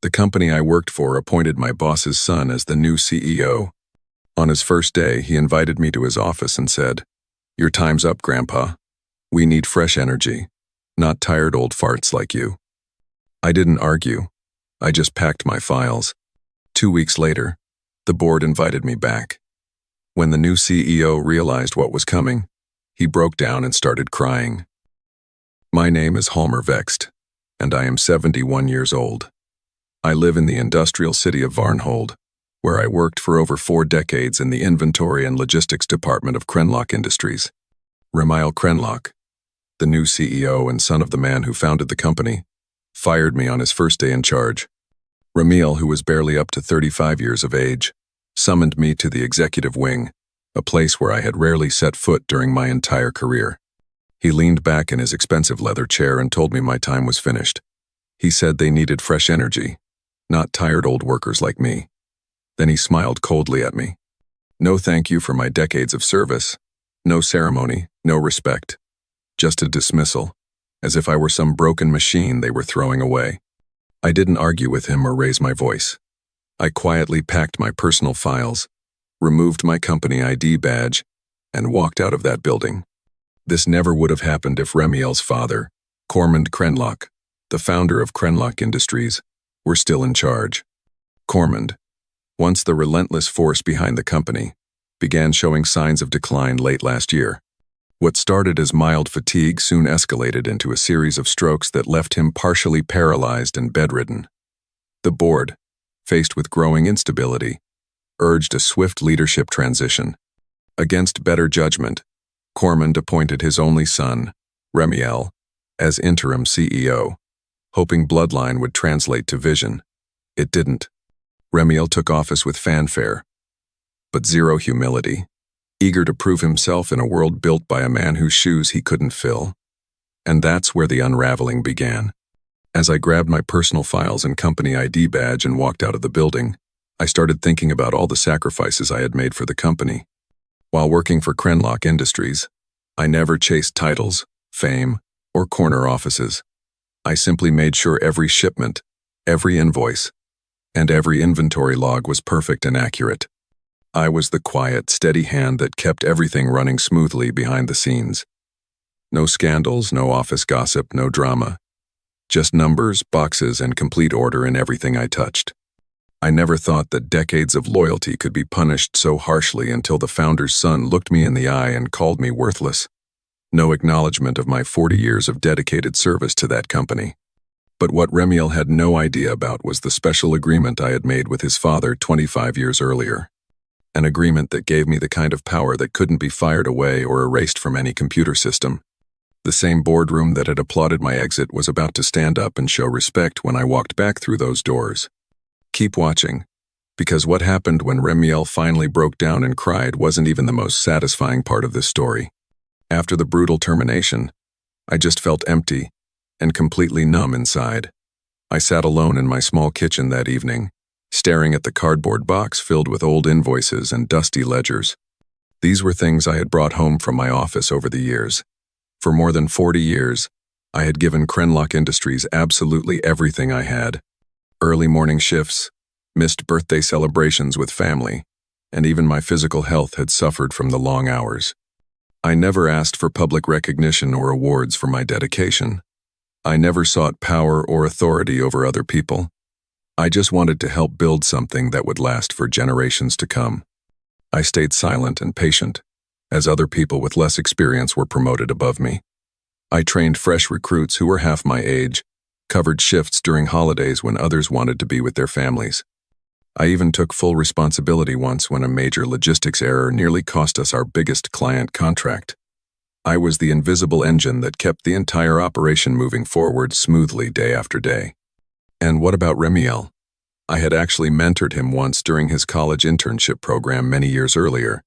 The company I worked for appointed my boss's son as the new CEO. On his first day, he invited me to his office and said, "Your time's up, Grandpa. We need fresh energy, not tired old farts like you." I didn't argue. I just packed my files. 2 weeks later, the board invited me back. When the new CEO realized what was coming, he broke down and started crying. My name is Halmer Vext, and I am 71 years old. I live in the industrial city of Varnhold, where I worked for over 4 decades in the inventory and logistics department of Krenlock Industries. Remiel Krenlock, the new CEO and son of the man who founded the company, fired me on his first day in charge. Remiel, who was barely up to 35 years of age, summoned me to the executive wing, a place where I had rarely set foot during my entire career. He leaned back in his expensive leather chair and told me my time was finished. He said they needed fresh energy, not tired old workers like me. Then he smiled coldly at me. No thank you for my decades of service. No ceremony, no respect. Just a dismissal, as if I were some broken machine they were throwing away. I didn't argue with him or raise my voice. I quietly packed my personal files, removed my company ID badge, and walked out of that building. This never would have happened if Remiel's father, Cormand Krenlock, the founder of Krenlock Industries, were still in charge. Cormand, once the relentless force behind the company, began showing signs of decline late last year. What started as mild fatigue soon escalated into a series of strokes that left him partially paralyzed and bedridden. The board, faced with growing instability, urged a swift leadership transition. Against better judgment, Cormand appointed his only son, Remiel, as interim CEO, hoping bloodline would translate to vision. It didn't. Remiel took office with fanfare, but zero humility, eager to prove himself in a world built by a man whose shoes he couldn't fill. And that's where the unraveling began. As I grabbed my personal files and company ID badge and walked out of the building, I started thinking about all the sacrifices I had made for the company. While working for Krenlock Industries, I never chased titles, fame, or corner offices. I simply made sure every shipment, every invoice, and every inventory log was perfect and accurate. I was the quiet, steady hand that kept everything running smoothly behind the scenes. No scandals, no office gossip, no drama. Just numbers, boxes, and complete order in everything I touched. I never thought that decades of loyalty could be punished so harshly until the founder's son looked me in the eye and called me worthless. No acknowledgement of my 40 years of dedicated service to that company. But what Remiel had no idea about was the special agreement I had made with his father 25 years earlier. An agreement that gave me the kind of power that couldn't be fired away or erased from any computer system. The same boardroom that had applauded my exit was about to stand up and show respect when I walked back through those doors. Keep watching, because what happened when Remiel finally broke down and cried wasn't even the most satisfying part of this story. After the brutal termination, I just felt empty and completely numb inside. I sat alone in my small kitchen that evening, staring at the cardboard box filled with old invoices and dusty ledgers. These were things I had brought home from my office over the years. For more than 40 years, I had given Krenlock Industries absolutely everything I had. Early morning shifts, missed birthday celebrations with family, and even my physical health had suffered from the long hours. I never asked for public recognition or awards for my dedication. I never sought power or authority over other people. I just wanted to help build something that would last for generations to come. I stayed silent and patient, as other people with less experience were promoted above me. I trained fresh recruits who were half my age, covered shifts during holidays when others wanted to be with their families. I even took full responsibility once when a major logistics error nearly cost us our biggest client contract. I was the invisible engine that kept the entire operation moving forward smoothly day after day. And what about Remiel? I had actually mentored him once during his college internship program many years earlier.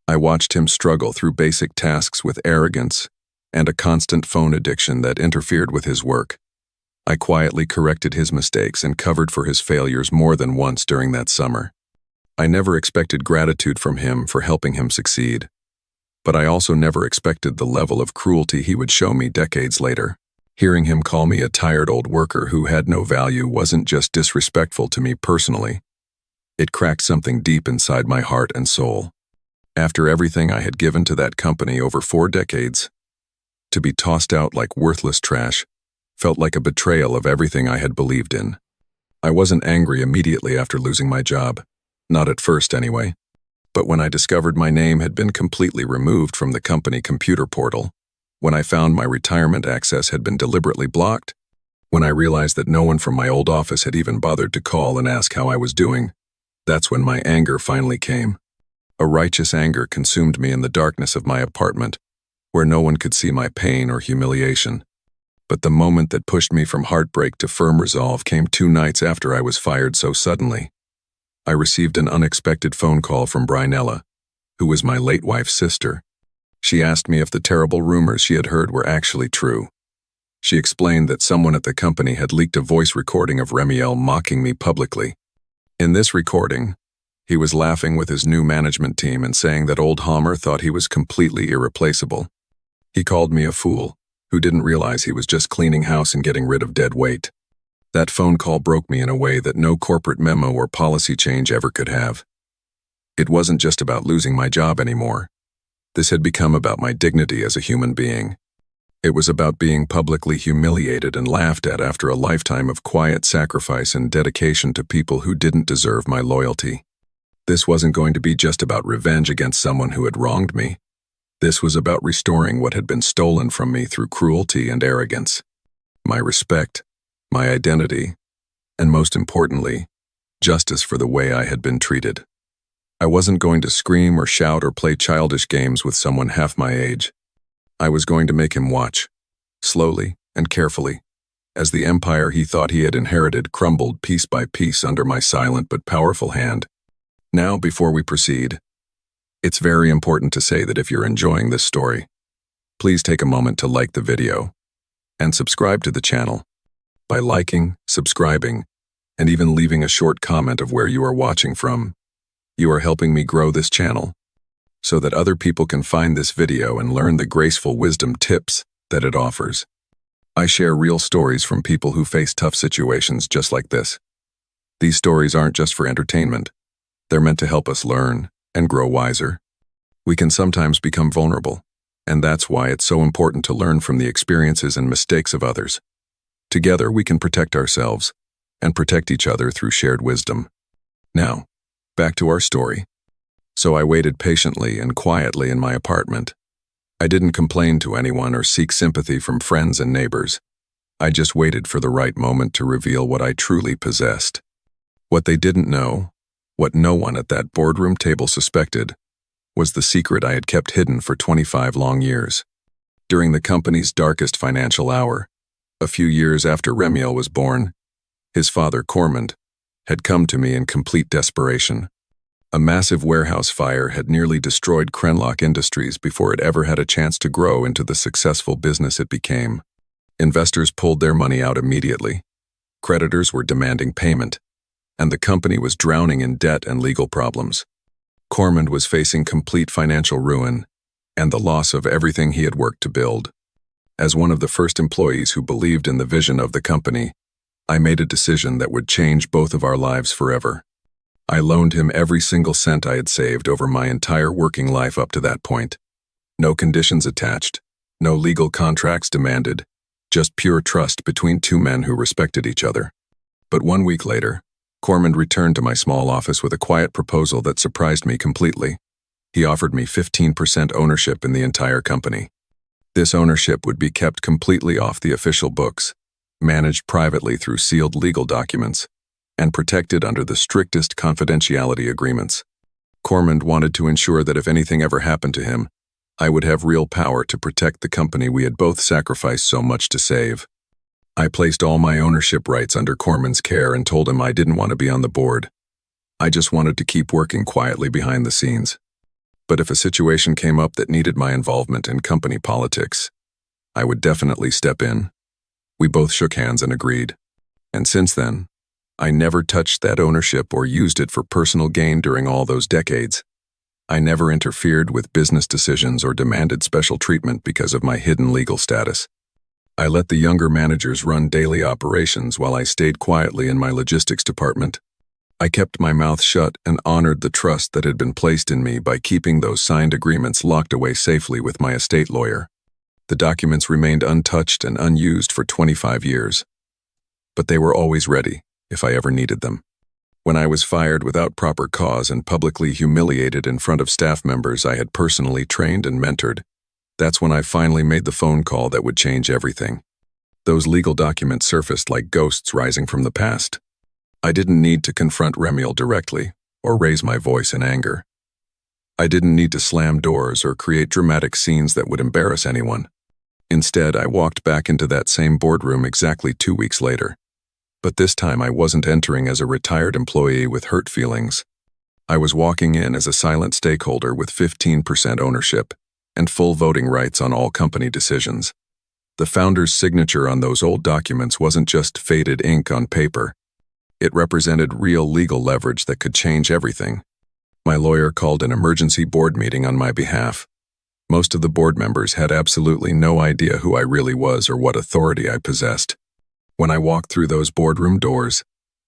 I watched him struggle through basic tasks with arrogance and a constant phone addiction that interfered with his work. I quietly corrected his mistakes and covered for his failures more than once during that summer. I never expected gratitude from him for helping him succeed, but I also never expected the level of cruelty he would show me decades later. Hearing him call me a tired old worker who had no value wasn't just disrespectful to me personally. It cracked something deep inside my heart and soul. After everything I had given to that company over 4 decades, to be tossed out like worthless trash felt like a betrayal of everything I had believed in. I wasn't angry immediately after losing my job, not at first anyway, but when I discovered my name had been completely removed from the company computer portal, when I found my retirement access had been deliberately blocked, when I realized that no one from my old office had even bothered to call and ask how I was doing, that's when my anger finally came. A righteous anger consumed me in the darkness of my apartment, where no one could see my pain or humiliation. But the moment that pushed me from heartbreak to firm resolve came 2 nights after I was fired so suddenly. I received an unexpected phone call from Brynella, who was my late wife's sister. She asked me if the terrible rumors she had heard were actually true. She explained that someone at the company had leaked a voice recording of Remiel mocking me publicly. In this recording, he was laughing with his new management team and saying that old Halmer thought he was completely irreplaceable. He called me a fool, who didn't realize he was just cleaning house and getting rid of dead weight. That phone call broke me in a way that no corporate memo or policy change ever could have. It wasn't just about losing my job anymore. This had become about my dignity as a human being. It was about being publicly humiliated and laughed at after a lifetime of quiet sacrifice and dedication to people who didn't deserve my loyalty. This wasn't going to be just about revenge against someone who had wronged me. This was about restoring what had been stolen from me through cruelty and arrogance. My respect, my identity, and most importantly, justice for the way I had been treated. I wasn't going to scream or shout or play childish games with someone half my age. I was going to make him watch, slowly and carefully, as the empire he thought he had inherited crumbled piece by piece under my silent but powerful hand. Now, before we proceed, it's very important to say that if you're enjoying this story, please take a moment to like the video and subscribe to the channel. By liking, subscribing, and even leaving a short comment of where you are watching from, you are helping me grow this channel so that other people can find this video and learn the graceful wisdom tips that it offers. I share real stories from people who face tough situations just like this. These stories aren't just for entertainment. They're meant to help us learn and grow wiser. We can sometimes become vulnerable, and that's why it's so important to learn from the experiences and mistakes of others. Together, we can protect ourselves and protect each other through shared wisdom. Now, back to our story. So I waited patiently and quietly in my apartment. I didn't complain to anyone or seek sympathy from friends and neighbors. I just waited for the right moment to reveal what I truly possessed. What they didn't know, what no one at that boardroom table suspected, was the secret I had kept hidden for 25 long years. During the company's darkest financial hour, a few years after Remiel was born, his father, Cormand, had come to me in complete desperation. A massive warehouse fire had nearly destroyed Krenlock Industries before it ever had a chance to grow into the successful business it became. Investors pulled their money out immediately. Creditors were demanding payment, and the company was drowning in debt and legal problems. Cormand was facing complete financial ruin and the loss of everything he had worked to build. As one of the first employees who believed in the vision of the company, I made a decision that would change both of our lives forever. I loaned him every single cent I had saved over my entire working life up to that point. No conditions attached, no legal contracts demanded, just pure trust between 2 men who respected each other. But 1 week later, Cormand returned to my small office with a quiet proposal that surprised me completely. He offered me 15% ownership in the entire company. This ownership would be kept completely off the official books, managed privately through sealed legal documents, and protected under the strictest confidentiality agreements. Cormand wanted to ensure that if anything ever happened to him, I would have real power to protect the company we had both sacrificed so much to save. I placed all my ownership rights under Cormand's care and told him I didn't want to be on the board. I just wanted to keep working quietly behind the scenes. But if a situation came up that needed my involvement in company politics, I would definitely step in. We both shook hands and agreed. And since then, I never touched that ownership or used it for personal gain during all those decades. I never interfered with business decisions or demanded special treatment because of my hidden legal status. I let the younger managers run daily operations while I stayed quietly in my logistics department. I kept my mouth shut and honored the trust that had been placed in me by keeping those signed agreements locked away safely with my estate lawyer. The documents remained untouched and unused for 25 years. But they were always ready, if I ever needed them. When I was fired without proper cause and publicly humiliated in front of staff members I had personally trained and mentored, that's when I finally made the phone call that would change everything. Those legal documents surfaced like ghosts rising from the past. I didn't need to confront Remiel directly or raise my voice in anger. I didn't need to slam doors or create dramatic scenes that would embarrass anyone. Instead, I walked back into that same boardroom exactly 2 weeks later. But this time I wasn't entering as a retired employee with hurt feelings. I was walking in as a silent stakeholder with 15% ownership and full voting rights on all company decisions. The founder's signature on those old documents wasn't just faded ink on paper. It represented real legal leverage that could change everything. My lawyer called an emergency board meeting on my behalf. Most of the board members had absolutely no idea who I really was or what authority I possessed. When I walked through those boardroom doors,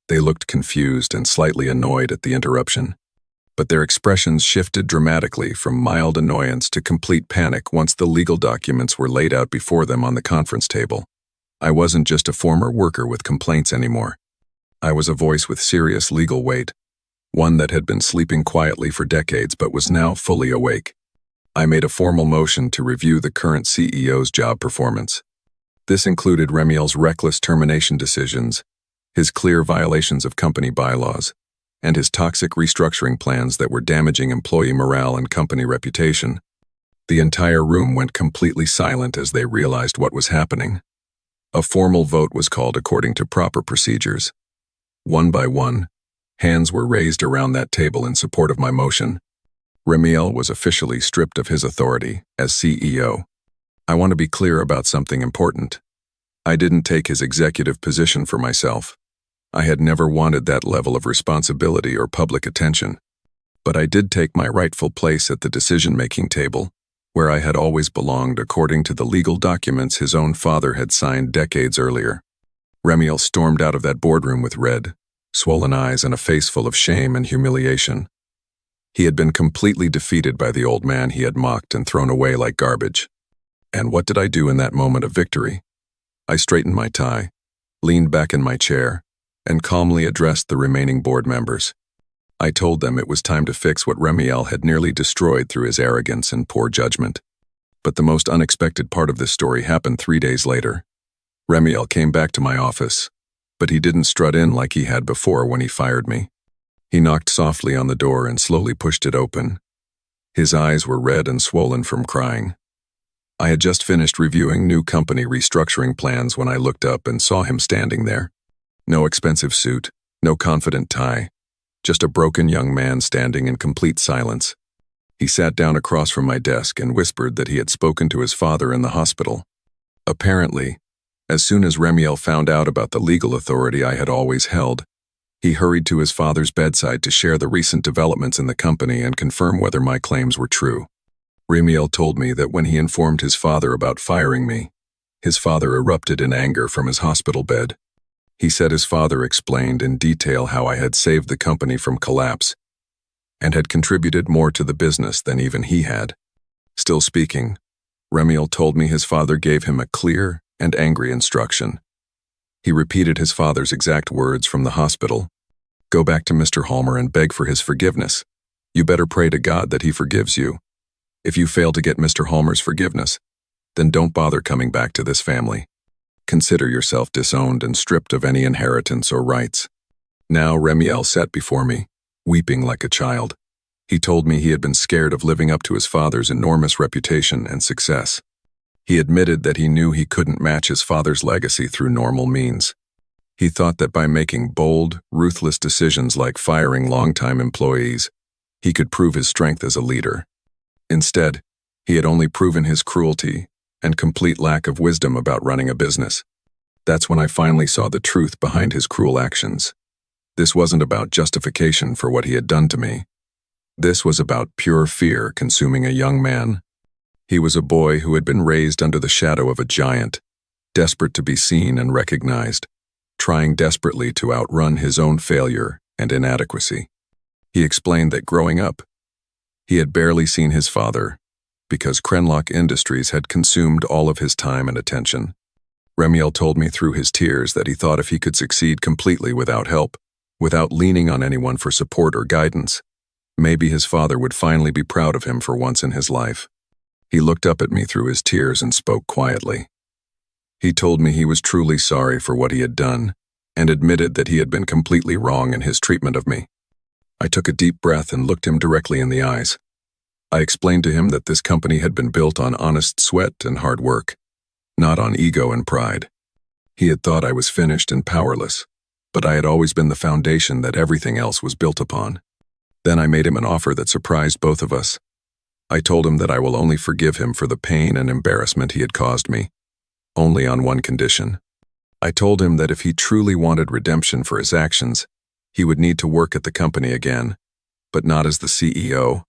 they looked confused and slightly annoyed at the interruption. But their expressions shifted dramatically from mild annoyance to complete panic once the legal documents were laid out before them on the conference table. I wasn't just a former worker with complaints anymore. I was a voice with serious legal weight, one that had been sleeping quietly for decades but was now fully awake. I made a formal motion to review the current CEO's job performance. This included Remiel's reckless termination decisions, his clear violations of company bylaws, and his toxic restructuring plans that were damaging employee morale and company reputation. The entire room went completely silent as they realized what was happening. A formal vote was called according to proper procedures. One by one, hands were raised around that table in support of my motion. Remiel was officially stripped of his authority as CEO. I want to be clear about something important. I didn't take his executive position for myself. I had never wanted that level of responsibility or public attention. But I did take my rightful place at the decision-making table, where I had always belonged according to the legal documents his own father had signed decades earlier. Remiel stormed out of that boardroom with red, swollen eyes and a face full of shame and humiliation. He had been completely defeated by the old man he had mocked and thrown away like garbage. And what did I do in that moment of victory? I straightened my tie, leaned back in my chair, and calmly addressed the remaining board members. I told them it was time to fix what Remiel had nearly destroyed through his arrogance and poor judgment. But the most unexpected part of this story happened 3 days later. Remiel came back to my office, but he didn't strut in like he had before when he fired me. He knocked softly on the door and slowly pushed it open. His eyes were red and swollen from crying. I had just finished reviewing new company restructuring plans when I looked up and saw him standing there. No expensive suit, no confident tie, just a broken young man standing in complete silence. He sat down across from my desk and whispered that he had spoken to his father in the hospital. Apparently, as soon as Remiel found out about the legal authority I had always held, he hurried to his father's bedside to share the recent developments in the company and confirm whether my claims were true. Remiel told me that when he informed his father about firing me, his father erupted in anger from his hospital bed. He said his father explained in detail how I had saved the company from collapse and had contributed more to the business than even he had. Still speaking, Remiel told me his father gave him a clear and angry instruction. He repeated his father's exact words from the hospital. Go back to Mr. Halmer and beg for his forgiveness. You better pray to God that he forgives you. If you fail to get Mr. Halmer's forgiveness, then don't bother coming back to this family. Consider yourself disowned and stripped of any inheritance or rights. Now Remiel sat before me, weeping like a child. He told me he had been scared of living up to his father's enormous reputation and success. He admitted that he knew he couldn't match his father's legacy through normal means. He thought that by making bold, ruthless decisions like firing longtime employees, he could prove his strength as a leader. Instead, he had only proven his cruelty and complete lack of wisdom about running a business. That's when I finally saw the truth behind his cruel actions. This wasn't about justification for what he had done to me. This was about pure fear consuming a young man. He was a boy who had been raised under the shadow of a giant, desperate to be seen and recognized, trying desperately to outrun his own failure and inadequacy. He explained that growing up, he had barely seen his father because Krenlock Industries had consumed all of his time and attention. Remiel told me through his tears that he thought if he could succeed completely without help, without leaning on anyone for support or guidance, maybe his father would finally be proud of him for once in his life. He looked up at me through his tears and spoke quietly. He told me he was truly sorry for what he had done and admitted that he had been completely wrong in his treatment of me. I took a deep breath and looked him directly in the eyes. I explained to him that this company had been built on honest sweat and hard work, not on ego and pride. He had thought I was finished and powerless, but I had always been the foundation that everything else was built upon. Then I made him an offer that surprised both of us. I told him that I will only forgive him for the pain and embarrassment he had caused me, only on one condition. I told him that if he truly wanted redemption for his actions, he would need to work at the company again, but not as the CEO,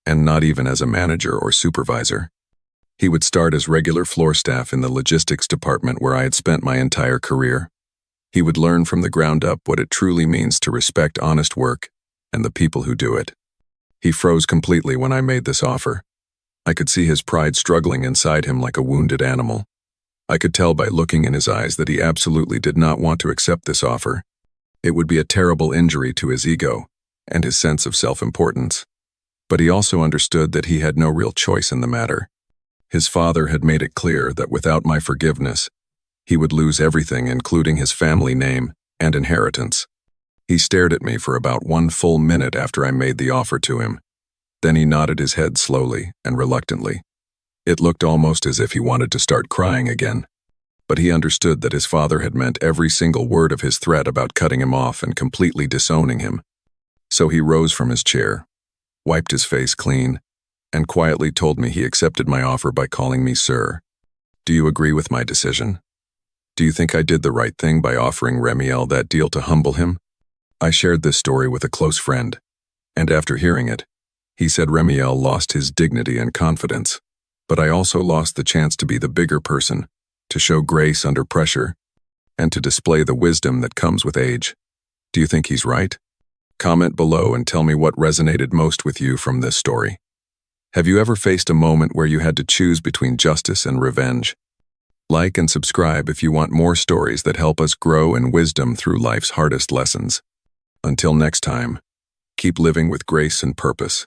and not even as a manager or supervisor. He would start as regular floor staff in the logistics department where I had spent my entire career. He would learn from the ground up what it truly means to respect honest work and the people who do it. He froze completely when I made this offer. I could see his pride struggling inside him like a wounded animal. I could tell by looking in his eyes that he absolutely did not want to accept this offer. It would be a terrible injury to his ego and his sense of self-importance. But he also understood that he had no real choice in the matter. His father had made it clear that without my forgiveness, he would lose everything, including his family name and inheritance. He stared at me for about 1 full minute after I made the offer to him. Then he nodded his head slowly and reluctantly. It looked almost as if he wanted to start crying again. But he understood that his father had meant every single word of his threat about cutting him off and completely disowning him. So he rose from his chair, wiped his face clean, and quietly told me he accepted my offer by calling me sir. Do you agree with my decision? Do you think I did the right thing by offering Remiel that deal to humble him? I shared this story with a close friend, and after hearing it, he said Remiel lost his dignity and confidence, but I also lost the chance to be the bigger person, to show grace under pressure, and to display the wisdom that comes with age. Do you think he's right? Comment below and tell me what resonated most with you from this story. Have you ever faced a moment where you had to choose between justice and revenge? Like and subscribe if you want more stories that help us grow in wisdom through life's hardest lessons. Until next time, keep living with grace and purpose.